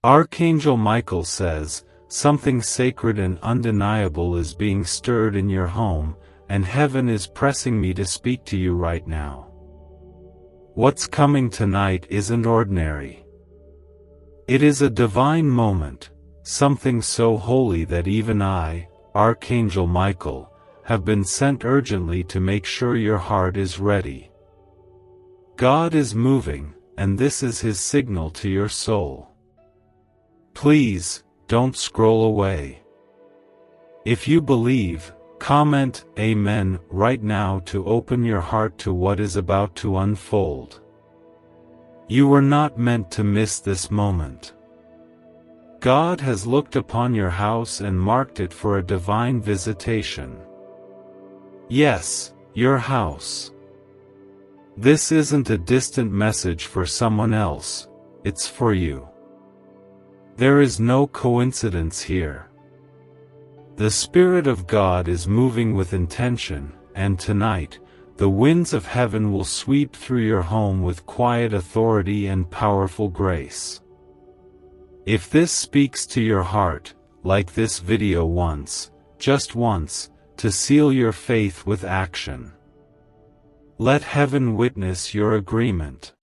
Archangel Michael says, something sacred and undeniable is being stirred in your home, and heaven is pressing me to speak to you right now. What's coming tonight isn't ordinary. It is a divine moment, something so holy that even I, Archangel Michael, have been sent urgently to make sure your heart is ready. God is moving, and this is His signal to your soul. Please, don't scroll away. If you believe, comment Amen right now to open your heart to what is about to unfold. You were not meant to miss this moment. God has looked upon your house and marked it for a divine visitation. Yes, your house. This isn't a distant message for someone else, it's for you. There is no coincidence here. The Spirit of God is moving with intention, and tonight, the winds of heaven will sweep through your home with quiet authority and powerful grace. If this speaks to your heart, like this video once, just once, to seal your faith with action. Let heaven witness your agreement.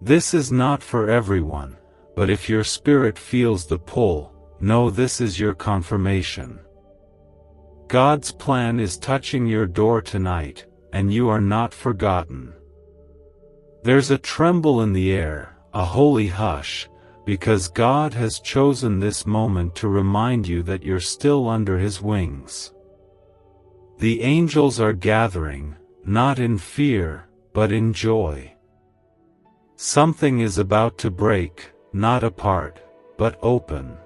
This is not for everyone, but if your spirit feels the pull, know this is your confirmation. God's plan is touching your door tonight, and you are not forgotten. There's a tremble in the air, a holy hush, because God has chosen this moment to remind you that you're still under His wings. The angels are gathering, not in fear, but in joy. Something is about to break, not apart, but open.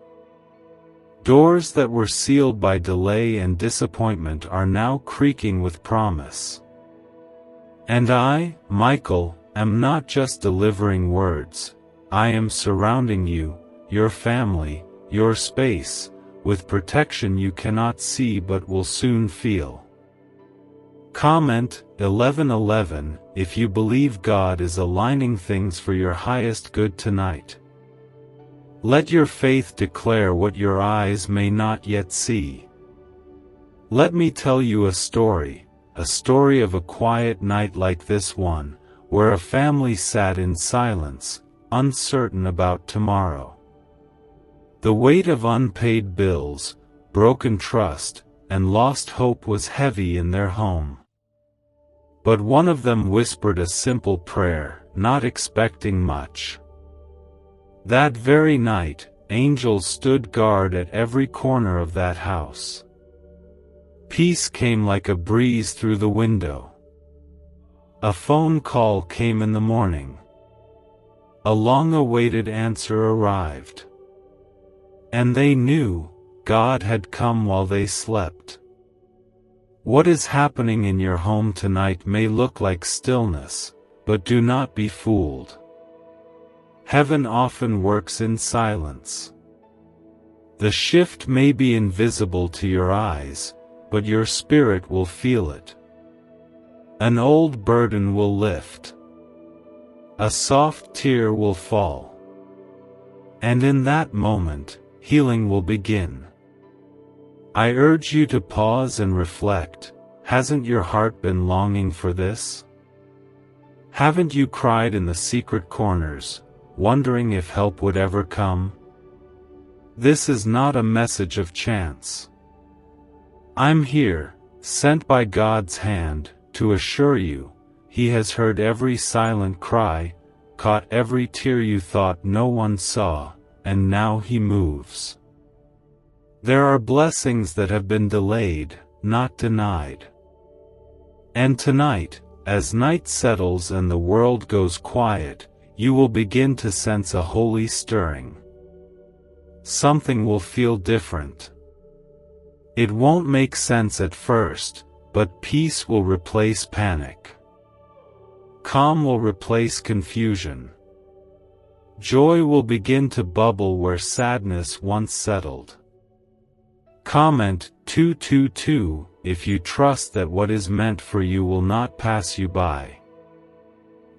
Doors that were sealed by delay and disappointment are now creaking with promise. And I, Michael, am not just delivering words, I am surrounding you, your family, your space, with protection you cannot see but will soon feel. Comment 1111 if you believe God is aligning things for your highest good tonight. Let your faith declare what your eyes may not yet see. Let me tell you a story of a quiet night like this one, where a family sat in silence, uncertain about tomorrow. The weight of unpaid bills, broken trust, and lost hope was heavy in their home. But one of them whispered a simple prayer, not expecting much. That very night, angels stood guard at every corner of that house. Peace came like a breeze through the window. A phone call came in the morning. A long-awaited answer arrived. And they knew, God had come while they slept. What is happening in your home tonight may look like stillness, but do not be fooled. Heaven often works in silence. The shift may be invisible to your eyes, but your spirit will feel it. An old burden will lift. A soft tear will fall. And in that moment, healing will begin. I urge you to pause and reflect. Hasn't your heart been longing for this? Haven't you cried in the secret corners, wondering if help would ever come? This is not a message of chance. I'm here, sent by God's hand, to assure you, He has heard every silent cry, caught every tear you thought no one saw, and now He moves. There are blessings that have been delayed, not denied. And tonight, as night settles and the world goes quiet, you will begin to sense a holy stirring. Something will feel different. It won't make sense at first, but peace will replace panic. Calm will replace confusion. Joy will begin to bubble where sadness once settled. Comment 222 if you trust that what is meant for you will not pass you by.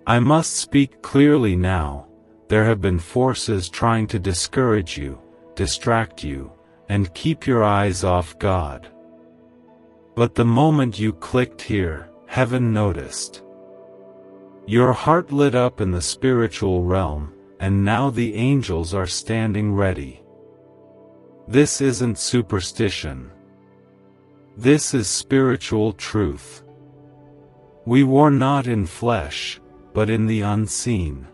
I must speak clearly now. there have been forces trying to discourage you, distract you, and keep your eyes off God. But the moment you clicked here, heaven noticed. Your heart lit up in the spiritual realm, and now the angels are standing ready. This isn't superstition. This is spiritual truth. We war not in flesh, but in the unseen.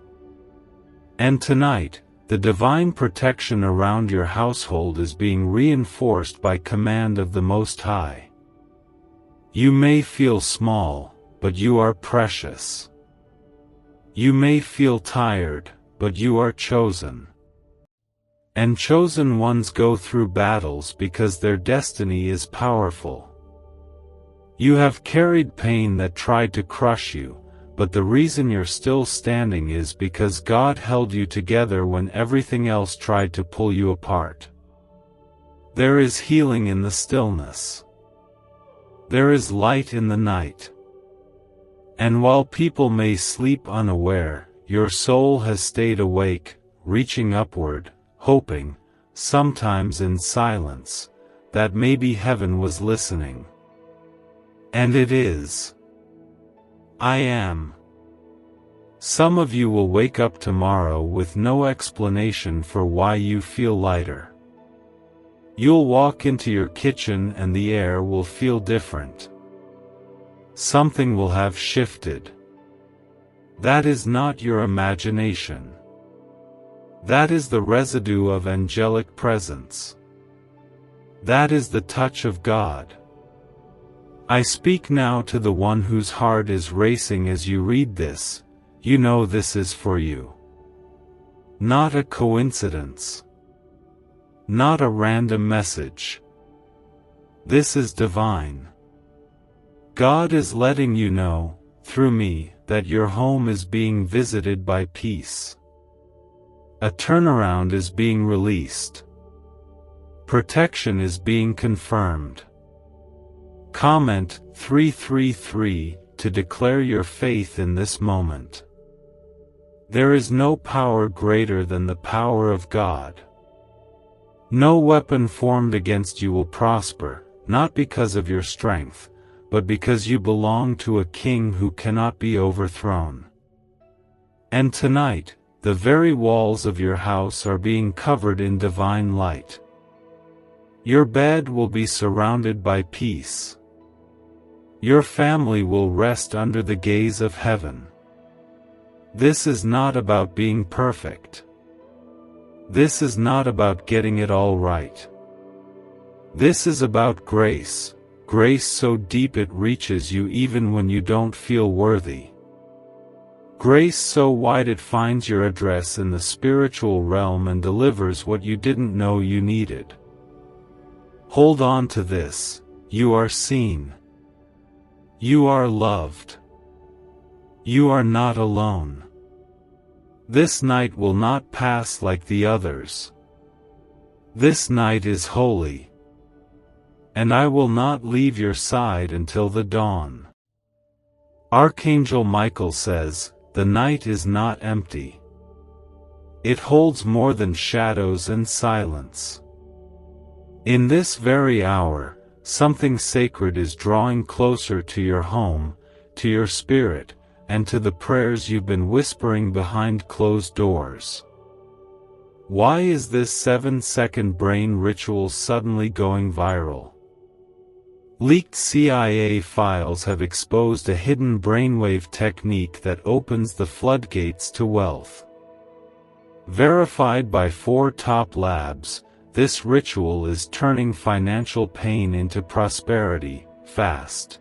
And tonight, the divine protection around your household is being reinforced by command of the Most High. You may feel small, but you are precious. You may feel tired, but you are chosen. And chosen ones go through battles because their destiny is powerful. You have carried pain that tried to crush you, but the reason you're still standing is because God held you together when everything else tried to pull you apart. There is healing in the stillness. There is light in the night. And while people may sleep unaware, your soul has stayed awake, reaching upward, hoping, sometimes in silence, that maybe heaven was listening. And it is. I am. Some of you will wake up tomorrow with no explanation for why you feel lighter. You'll walk into your kitchen and the air will feel different. Something will have shifted. That is not your imagination. That is the residue of angelic presence. That is the touch of God. I speak now to the one whose heart is racing as you read this. You know this is for you. Not a coincidence. Not a random message. This is divine. God is letting you know, through me, that your home is being visited by peace. A turnaround is being released. Protection is being confirmed. Comment 333 to declare your faith in this moment. There is no power greater than the power of God. No weapon formed against you will prosper, not because of your strength, but because you belong to a king who cannot be overthrown. And tonight, the very walls of your house are being covered in divine light. Your bed will be surrounded by peace. Your family will rest under the gaze of heaven. This is not about being perfect. This is not about getting it all right. This is about grace, grace so deep it reaches you even when you don't feel worthy. Grace so wide it finds your address in the spiritual realm and delivers what you didn't know you needed. Hold on to this. You are seen. You are loved. You are not alone. This night will not pass like the others. This night is holy. And I will not leave your side until the dawn. Archangel Michael says, the night is not empty. It holds more than shadows and silence. In this very hour, something sacred is drawing closer to your home, to your spirit, and to the prayers you've been whispering behind closed doors. Why is this 7-second brain ritual suddenly going viral? Leaked CIA files have exposed a hidden brainwave technique that opens the floodgates to wealth. Verified by 4 top labs, this ritual is turning financial pain into prosperity, fast.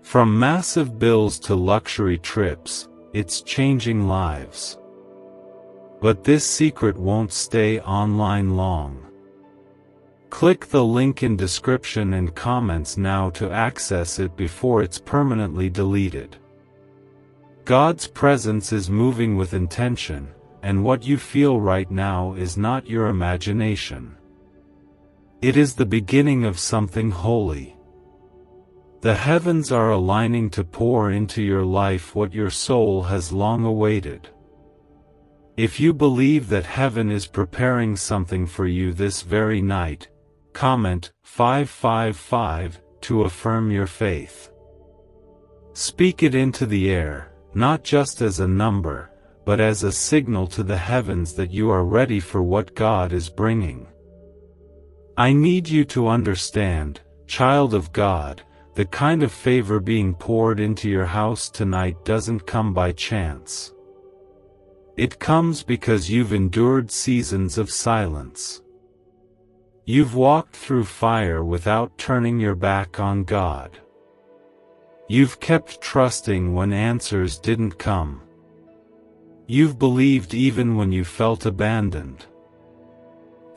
From massive bills to luxury trips, it's changing lives. But this secret won't stay online long. Click the link in description and comments now to access it before it's permanently deleted. God's presence is moving with intention, and what you feel right now is not your imagination. It is the beginning of something holy. The heavens are aligning to pour into your life what your soul has long awaited. If you believe that heaven is preparing something for you this very night, comment 555 to affirm your faith. Speak it into the air, not just as a number, but as a signal to the heavens that you are ready for what God is bringing. I need you to understand, child of God, the kind of favor being poured into your house tonight doesn't come by chance. It comes because you've endured seasons of silence. You've walked through fire without turning your back on God. You've kept trusting when answers didn't come. You've believed even when you felt abandoned.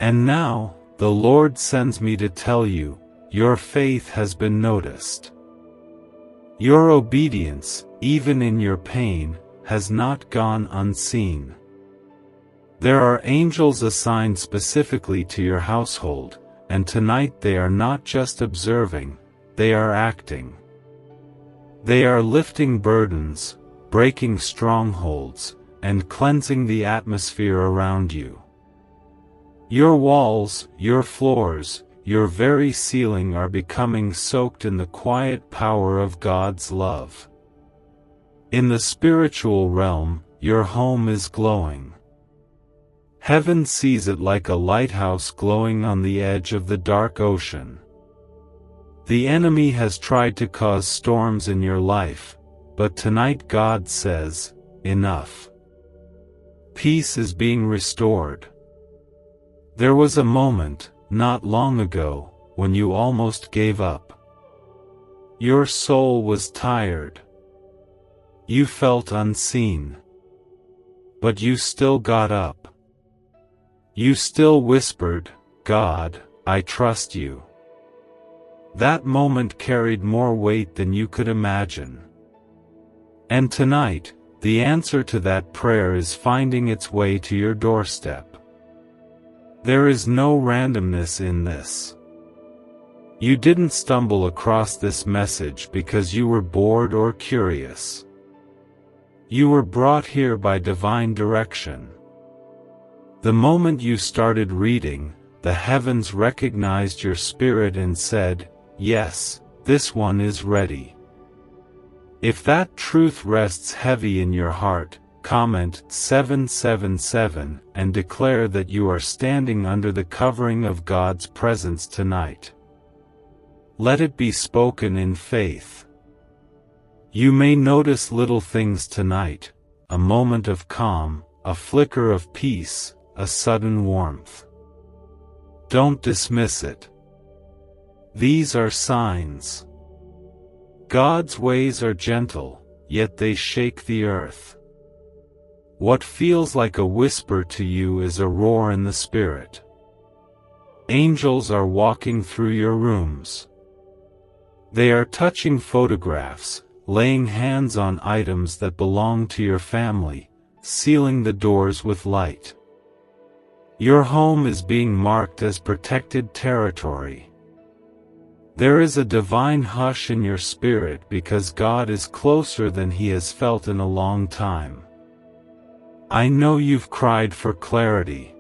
And now, the Lord sends me to tell you, your faith has been noticed. Your obedience, even in your pain, has not gone unseen. There are angels assigned specifically to your household, and tonight they are not just observing, they are acting. They are lifting burdens, breaking strongholds, and cleansing the atmosphere around you. Your walls, your floors, your very ceiling are becoming soaked in the quiet power of God's love. In the spiritual realm, your home is glowing. Heaven sees it like a lighthouse glowing on the edge of the dark ocean. The enemy has tried to cause storms in your life, but tonight God says, enough. Peace is being restored. There was a moment, not long ago, when you almost gave up. Your soul was tired. You felt unseen. But you still got up. You still whispered, God, I trust you. That moment carried more weight than you could imagine. And tonight, the answer to that prayer is finding its way to your doorstep. There is no randomness in this. You didn't stumble across this message because you were bored or curious. You were brought here by divine direction. The moment you started reading, the heavens recognized your spirit and said, yes, this one is ready. If that truth rests heavy in your heart, comment 777 and declare that you are standing under the covering of God's presence tonight. Let it be spoken in faith. You may notice little things tonight, a moment of calm, a flicker of peace, a sudden warmth. Don't dismiss it. These are signs. God's ways are gentle, yet they shake the earth. What feels like a whisper to you is a roar in the spirit. Angels are walking through your rooms. They are touching photographs, laying hands on items that belong to your family, sealing the doors with light. Your home is being marked as protected territory. There is a divine hush in your spirit because God is closer than He has felt in a long time. I know you've cried for clarity.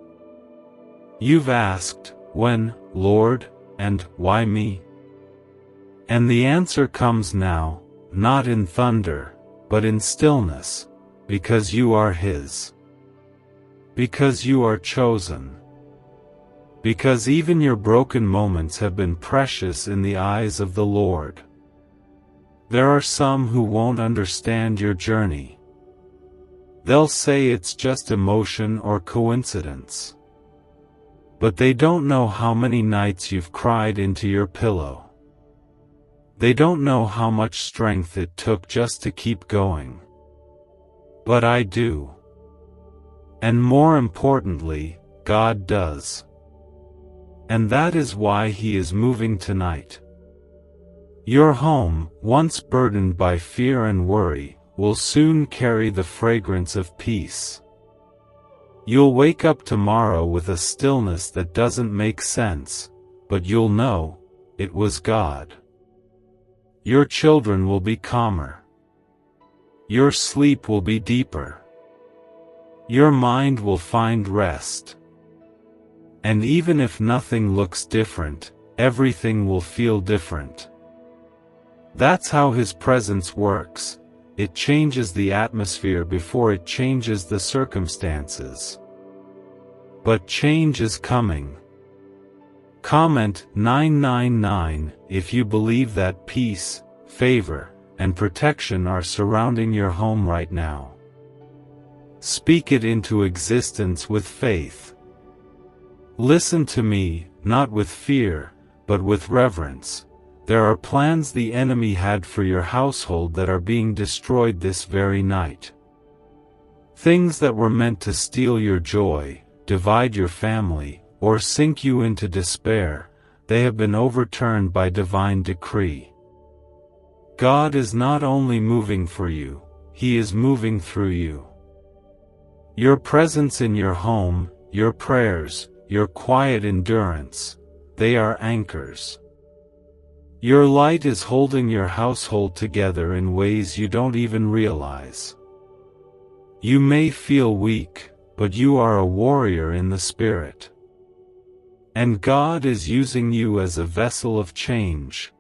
You've asked, when, Lord, and why me? And the answer comes now, not in thunder, but in stillness, because you are His. Because you are chosen. Because even your broken moments have been precious in the eyes of the Lord. There are some who won't understand your journey. They'll say it's just emotion or coincidence. But they don't know how many nights you've cried into your pillow. They don't know how much strength it took just to keep going. But I do. And more importantly, God does. And that is why He is moving tonight. Your home, once burdened by fear and worry, will soon carry the fragrance of peace. You'll wake up tomorrow with a stillness that doesn't make sense, but you'll know, it was God. Your children will be calmer. Your sleep will be deeper. Your mind will find rest. And even if nothing looks different, everything will feel different. That's how His presence works. It changes the atmosphere before it changes the circumstances. But change is coming. Comment 999 if you believe that peace, favor, and protection are surrounding your home right now. Speak it into existence with faith. Listen to me, not with fear, but with reverence. There are plans the enemy had for your household that are being destroyed this very night. Things that were meant to steal your joy, divide your family, or sink you into despair, they have been overturned by divine decree. God is not only moving for you, He is moving through you. Your presence in your home, your prayers, your quiet endurance, they are anchors. Your light is holding your household together in ways you don't even realize. You may feel weak, but you are a warrior in the Spirit. And God is using you as a vessel of change.